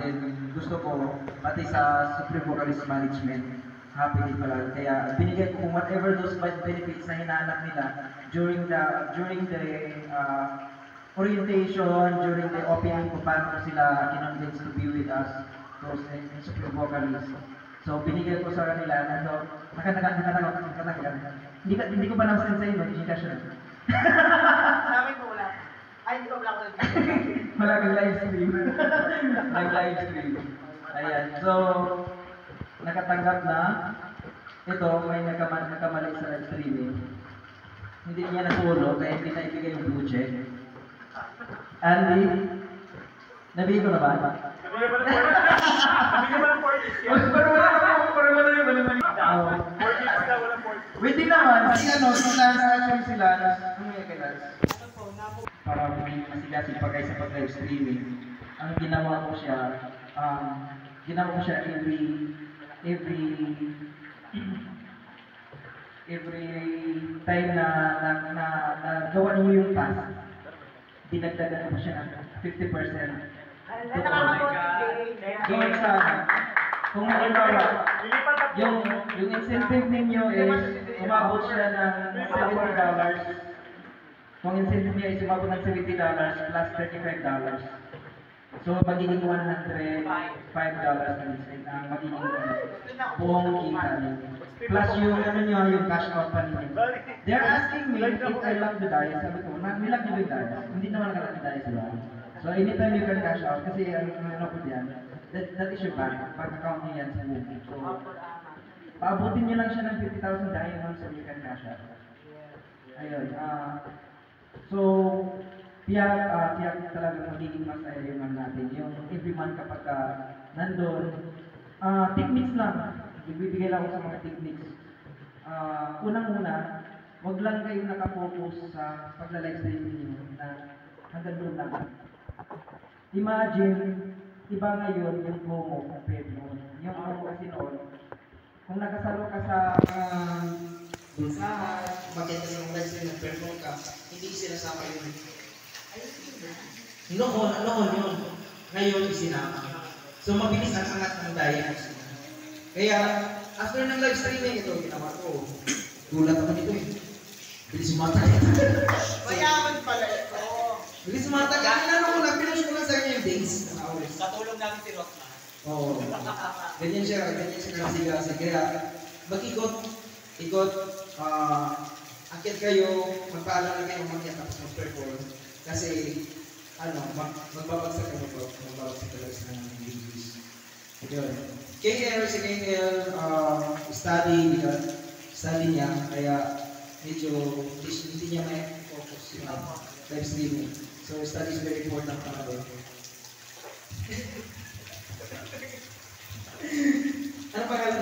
then gusto ko, pati sa Supreme Vocalist Management, happy din pala. Kaya binigay ko kung whatever those benefits na hinahanap nila during the orientation, during the opening kung paano sila kinonvince to be with us, those Supreme Vocalists. So binigay ko sa kanila na so, hindi ko pa na-send sa inyo, hindi ka siya. Sabi ko wala. Ay, hindi ko wala ko. Wala kang live stream. Nag-live stream. Ayan. So, nakatanggap na. Ito, may nagkamali sa live streaming. Hindi niya natulog, kaya hindi na ibigay yung blue check. Andy, nabigay ko na ba? Nabigay ba ng 40? Parang wala yung mali-mali. 40 na, wala 40. Wait naman, kasi nasa sila, para hindi masigasig pa kayo sa pag-live streaming. Ang ginawa ko siya every time na gawa niyo yung task, dinagdagan ko siya ng 50%. Doon sa kung halimbawa, yung incentive ninyo is umabot siya ng $70. Kung incentive niya is umabot ng $70 plus $35. So, magiging $105 ang magiging buong kita niyo. Plus yung yung cash out pa ninyo. They're asking me if I love the dice. Sabi ko, nilag niyo yung dice. Hindi naman nakalaki dice sila. So, anytime you can cash out, kasi ano po diyan, that is your bank. Pag-account niyo yan sa movie. So, paabutin niyo lang siya ng 50,000 diamonds so you can cash out. Ayun. So, tiyak talaga magiging masaya yung natin. Yung every month kapag nandun, techniques lang. Ibibigay lang ako sa mga techniques. Unang-una, wag lang kayo nakafocus sa pagla-live streaming niyo na hanggang doon lang. Imagine, iba ngayon yung promo compared noon. Yung promo kasi noon, kung nakasalo ka sa bulsahan, maganda yung live stream nag-perform ka, hindi sinasama yun. Noon yun. Ngayon, isinama. So, mabilis ang angat ng daya. Kaya, after ng live streaming, ito, ginawa ko. Gulat ako nito eh. Bilis mata. Mayaman pala ito. Bilis mata. Kaya ko lang, pinush ko lang sa inyo yung days. Sa tulong namin si Rockman. Oo. Ganyan siya kasi. Kaya, mag-ikot, akit kayo, magpaalam na kayo mamaya tapos mag-perform. Kasi, magbabagsak kayo talaga sa ng videos. Yun. KL, si KL, study niya, kaya medyo hindi niya may focus yung live streaming. So, study is very important para doon. Ano pa kaya?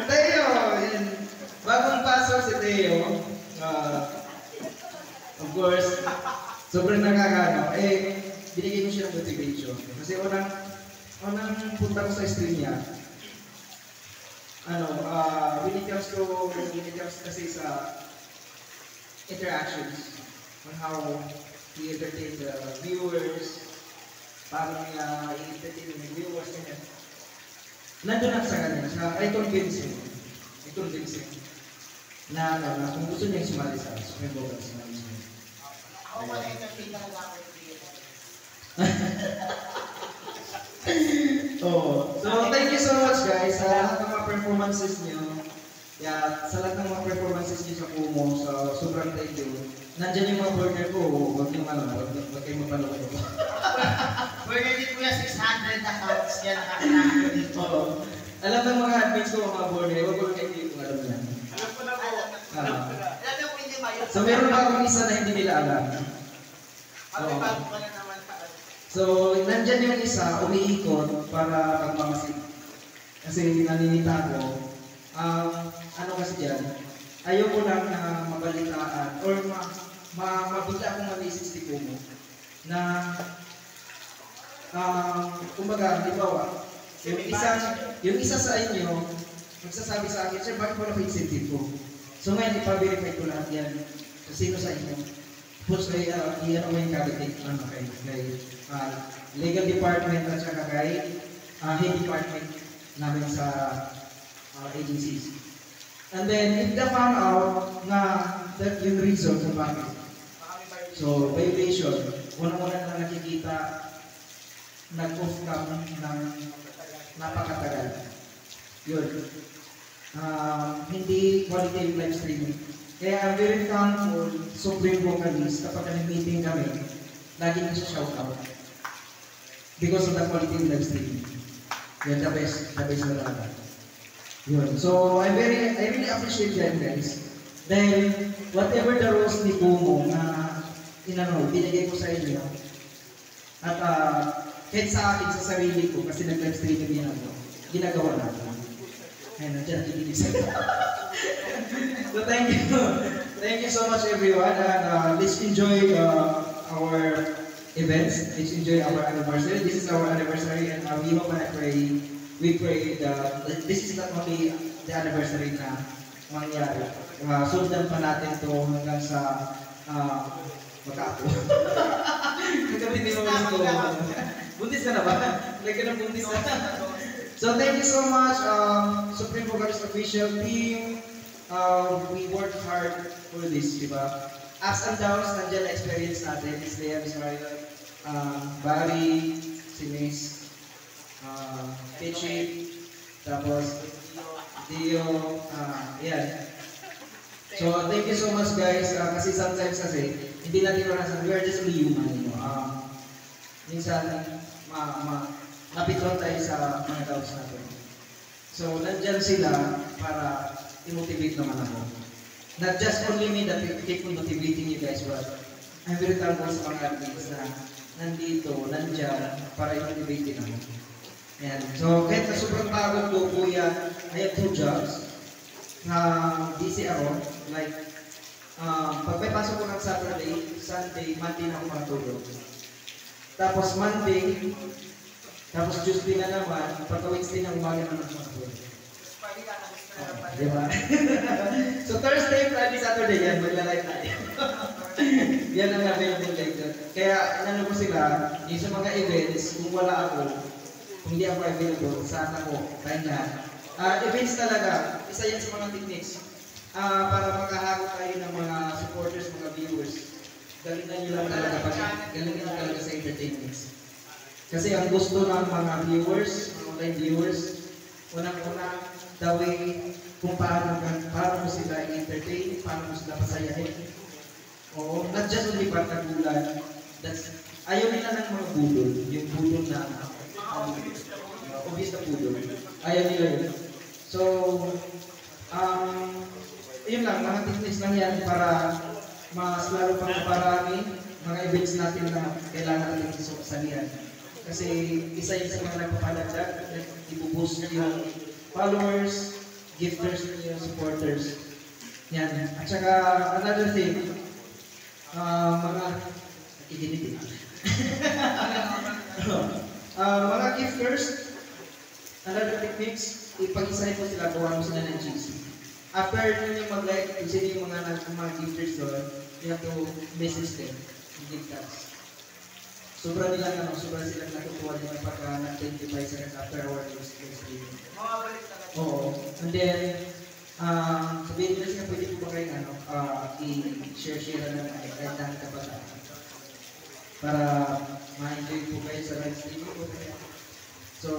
Teo, yan. Bagong pasok si Teo. Of course, sobrang nakakano. Binigay ko siya ng motivation. Kasi unang punta ko sa stream niya, when it comes kasi sa interactions on how he entertain the viewers, paano niya i-entertain yung viewers, ganyan. Nandun lang sa kanya, I convince him na kung gusto niya sumali sa Supreme Vocalist Management. Ako pala entertain na lang ako So thank you so much guys sa lahat ng mga performances niyo. Sa lahat ng mga performances niyo sa Kumo, sobrang thank you. Nandiyan yung mga burger ko, huwag kayo mapanood ko. Burger ni Kuya 600 accounts yan nakakalaman dito. Alam ng mga admins ko mga burger, huwag ko kayo kung alam yan. Alam ko na po. Alam ko hindi mayon. So meron pa akong isa na hindi nila alam. Bago ka na naman pa. So nandyan yung isa, umiikot para magmamasid. Kasi naninita ko. Ano kasi dyan, ayoko lang na mabalitaan or mabigla akong malisis si Kumo na kumbaga, di ba yung isa sa inyo magsasabi sa akin, sir, bakit wala pa incentive ko? So ngayon, ipa-verify ko lahat yan. So, sino sa inyo? Tapos kay, iyan ko yung cabinet, kay legal department at saka kay head department namin sa agencies. And then, if they found out na that yung reason sa bakit, so, violation, unang-una na nakikita, nag-off cam ng napakatagal. Yun. Hindi quality yung live streaming. Kaya I'm very thankful, Supreme vocalist, kapag nag-meeting kami, lagi na siya shout out. Because of the quality of live streaming. Yan, the best na lahat. Yun. So, I really appreciate that, guys. Dahil, whatever the rules ni Kumo na binigay ko sa inyo, at kahit sa akin, sa sarili ko, kasi nag-live streaming yan ako, ginagawa natin. Ayun, nandiyan, kikinig sa ito. So, thank you. Thank you so much, everyone. And let's enjoy our events. Let's enjoy our anniversary. This is our anniversary, and we hope and we pray that this is not only the anniversary na mangyari. Sundan pa natin ito hanggang sa magkaapo. Nagkabindi mo ito. Buntis na ba? Lagyan ng buntis na. So thank you so much, Supreme Vocalist official team. We worked hard for this, diba? Ups and downs, nandiyan na experience natin. Miss Lea, Miss Mario, Barry, si Miss Pichi, tapos Dio, yan. So thank you so much, guys. Kasi sometimes hindi natin marasan, we are just only human. Minsan, napitron tayo sa mga doubts natin. So, nandyan sila para i-motivate naman ako. Not just only me that keep on motivating you guys, but I'm very thankful sa mga artists na nandito, nandyan, para i-motivate din ako. Ayan. So, kahit na sobrang pagod ko po yan, I have 2 jobs na busy ako. Like, pag may pasok ko ng Saturday, Sunday, Monday na ako matulog. Tapos Monday, tapos Tuesday na naman, pagka-Wednesday na umaga na matulog. Diba? So Thursday, Friday, Saturday yan, magla-live tayo. Yan ang available later. Kaya, ano ko sila, yung sa mga events, kung wala ako, kung hindi ako available, saan ako, kanya. Events talaga, isa yan sa mga techniques. Para makahago tayo ng mga supporters, mga viewers. Galingan nyo lang talaga galingan nyo talaga sa entertainments. Kasi ang gusto ng mga viewers, mga online viewers, unang-una, the way kung paano mo sila i-entertain, paano mo sila pasayahin. Oo, not just only pagkagulan. Ayaw nila ng mga budol, yung budol na obvious na budol. Ayaw nila yun. So, yun lang, mga techniques lang yan para mas lalo pang parami mga events natin na kailangan natin salihan. Kasi isa yun sa mga nagpapadagdag, ibuboost yung followers, gifters, yung supporters. Yan. At saka, another thing, mga nakikinig mga gifters, another techniques, ipag-isahin mo sila, gawa mo sila ng GC. After nyo mag-like, kung sino yung mga gifters doon, you have to message them, give thanks. Sobrang silang natutuwa din pagka nag-25 seconds after our streaming. Oo. And then, sabihin nila sila, pwede po ba kayo i-share na kahit dahil kabataan. Para ma-enjoy po kayo sa live streaming po. So,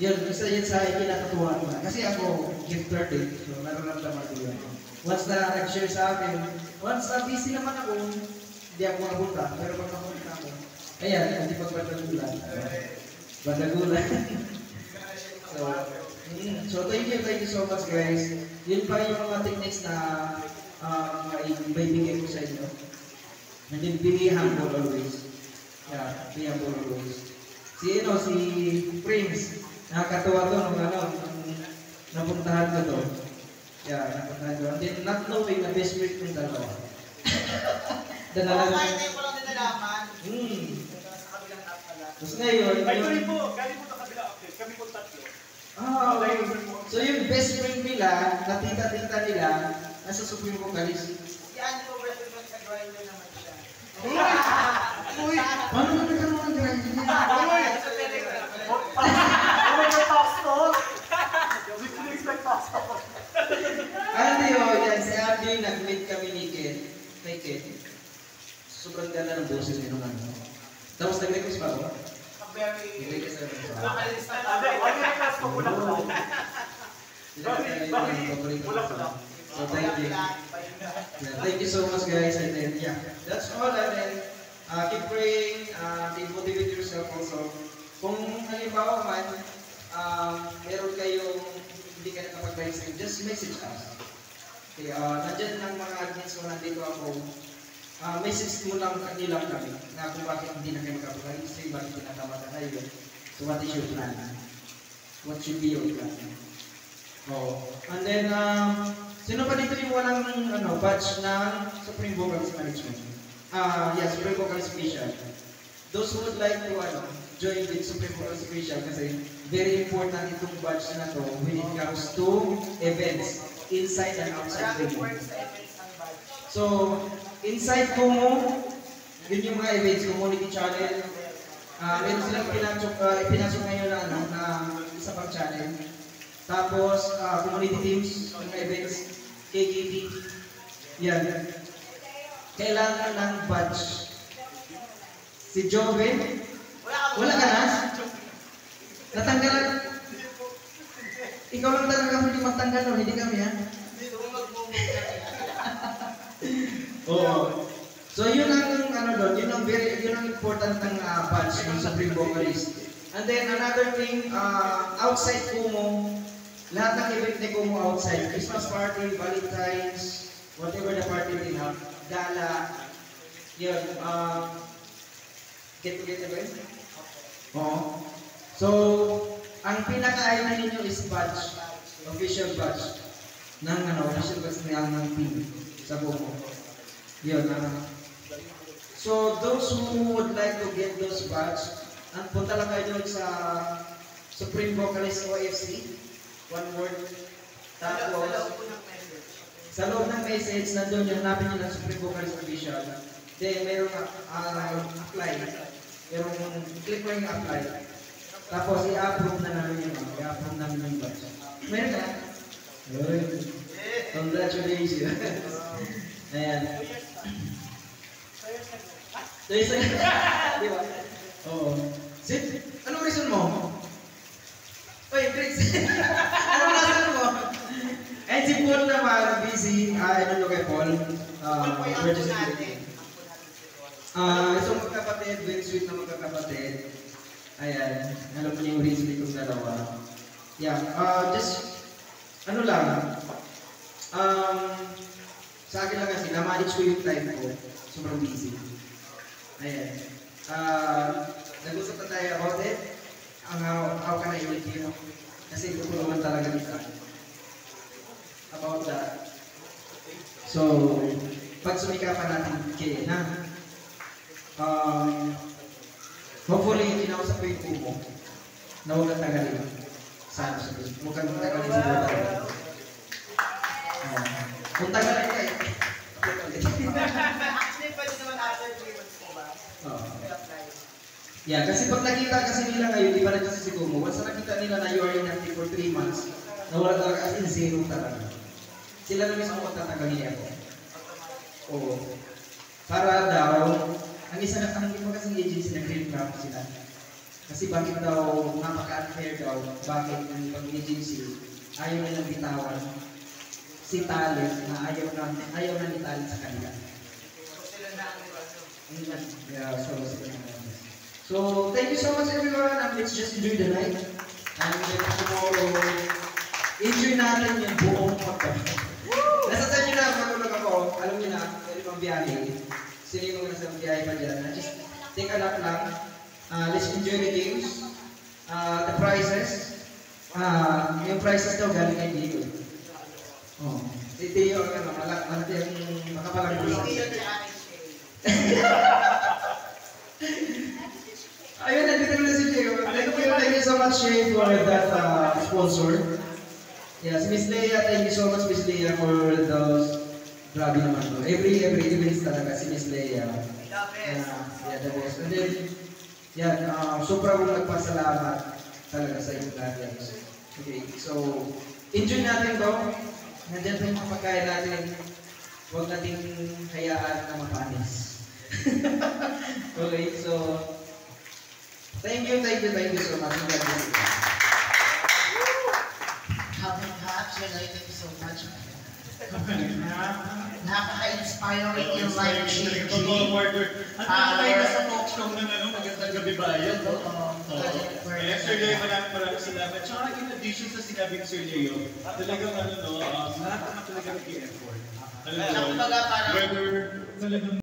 yun, isa yan sa kinakatuwa ko. Kasi ako, gifter din. So, nararamdaman ko yun. Once na nag-share sa akin, once busy naman ako, hindi ako napunta. Pero pag napunta ako, ayan, hindi pagpatagulan. Badagulan. So thank you so much, guys. Yun pa yung mga techniques na ibibigay ko sa inyo. And then, be humble always. Yeah, be humble always. Si Prince, nakakatawa to nung napuntahan ko to. Yeah, napuntahan ko. And then, not knowing na best friend kong dalawa. Dalawa. Hindi ko lang din nalaman. Tapos ngayon, Ay, sorry po, galing po sa kabila update. Kami po tatlo. Ah, okay. So yung best friend nila, na tita-tita nila, nasa Supreme Vocalist. Si Andy Roberto sa grinder naman siya. Uy! Paano ba nagkaroon ng grinder niya? Sa Telegram. Andy, oh, yan. Si Andy, nag-meet kami ni Ken. Kay Ken. Sobrang ganda ng boses niya nung ano. Tapos nag-request pa ako. Nag-request na rin sa So thank you. Yeah, thank you so much guys. And then yeah, that's all. And then keep praying, keep motivate yourself also. Kung halimbawa man, meron kayong hindi ka nakapag-live just message us. Okay, nandyan ng mga admins ko, nandito ako. Message mo lang kanilang kami na kung bakit hindi na kayo makapag-live, bakit pinatama na kayo. So what is your plan? What should be your plan? Oh. And then, sino pa dito yung walang batch ng Supreme Vocals Management? Yes, Supreme Vocals Official. Those who would like to join with Supreme Vocals Official kasi very important itong batch na to when it comes to events inside and outside Kumu. So, inside Kumu, yun yung mga events, community channel. Meron silang pinasok ngayon na isa pang channel. Tapos, community teams, mga events, KKT. Yan. Kailangan ng badge. Si Joven, wala ka na? Natanggalan. Ikaw lang talaga hindi matanggal, no? Hindi kami, ha? Oo. So, yun ang, yun ang important ng badge ng Supreme Vocalist. And then, another thing, outside Kumu, lahat ng event ni Kumu outside, Christmas party, Valentine's, whatever the party they have, gala, yun, get together ba yun? Oo. So, ang pinaka-idea ninyo is badge, official badge, ng official badge ng team sa Kumu. Yun, so, those who would like to get those badge, punta lang kayo doon sa Supreme Vocalist OFC. One word. Tapos, sa loob ng message, nandun yung hanapin nyo ng Supreme Vocalist Official. Then, merong apply. Merong click mo yung apply. Tapos, i-approve na namin yung i-approve namin yung batch. Meron ka? Congratulations. Ayan. So, isa di ba? Oo. Sid, anong reason mo? Oy, Trix! Anong reason mo? And si Paul naman, busy. Ano kay Paul? We're just kidding. So magkapatid, very sweet na magkakapatid. Ayan, alam mo yung reason itong dalawa. Yeah, just, sa akin lang kasi, na-manage ko yung time ko. Sobrang busy. Ayan. Nag-usap na tayo about it. How can I help you? Kasi tutulungan talaga kita. About that. So, pag sumikapan natin kayo na, hopefully, kinausap ko yung Kumu na huwag kang tagalin. Sana sabihin. Huwag kang tagalin sa buwan talaga. Kung tagalin ka, Actually, pwede naman after 3 months po ba? Yeah, kasi pag nakita kasi nila ngayon, di ba na kasi si Kumu, once na nakita nila na you are inactive for 3 months, nawala talaga as in zero talaga. Sila na mismo magtatagalin ako. Oo. Para daw, ang iba kasing agency nag-green craft sila. Kasi bakit daw, napaka-unfair daw, bakit ang ibang agency ayaw nilang bitawan si talent na ayaw na ni talent sa kanila. Yeah, so thank you so much everyone, and let's just enjoy the night. And then tomorrow, enjoy natin yung buong pagkakas. Nasa sa inyo na, matulog ako, alam niyo na, pwede pang biyahe. Sino yung nasa biyahe pa dyan? Just take a lap lang. Let's enjoy the games. The prizes. Yung prizes daw galing kay Dio. Oh. Si Dio, malaki ang makapalagay sa ayun, nandito na si Dio. Thank you so much, Shay, for that sponsor. Yeah, si Miss Leia, thank you so much Miss Leia for those. Grabe naman to. Every events talaga si Miss Leia. Yeah, the best. And then, yan, sobrang nagpasalamat talaga sa inyo lahat. Okay, so, enjoy natin to. Nandiyan pa yung mga pagkain natin. Huwag nating hayaan na mapanis. Okay, so, thank you so much. God bless you. Having hats, thank you so much. Napaka-inspiring yung life changing. At nakakain na sa talk show ng Magandang Gabi Bayan. Kaya Sir Leo, maraming salamat. Tsaka in addition sa sinabi ni Sir Leo, talagang lahat naman talaga nag-i-effort. Tsaka kumbaga parang Whether talagang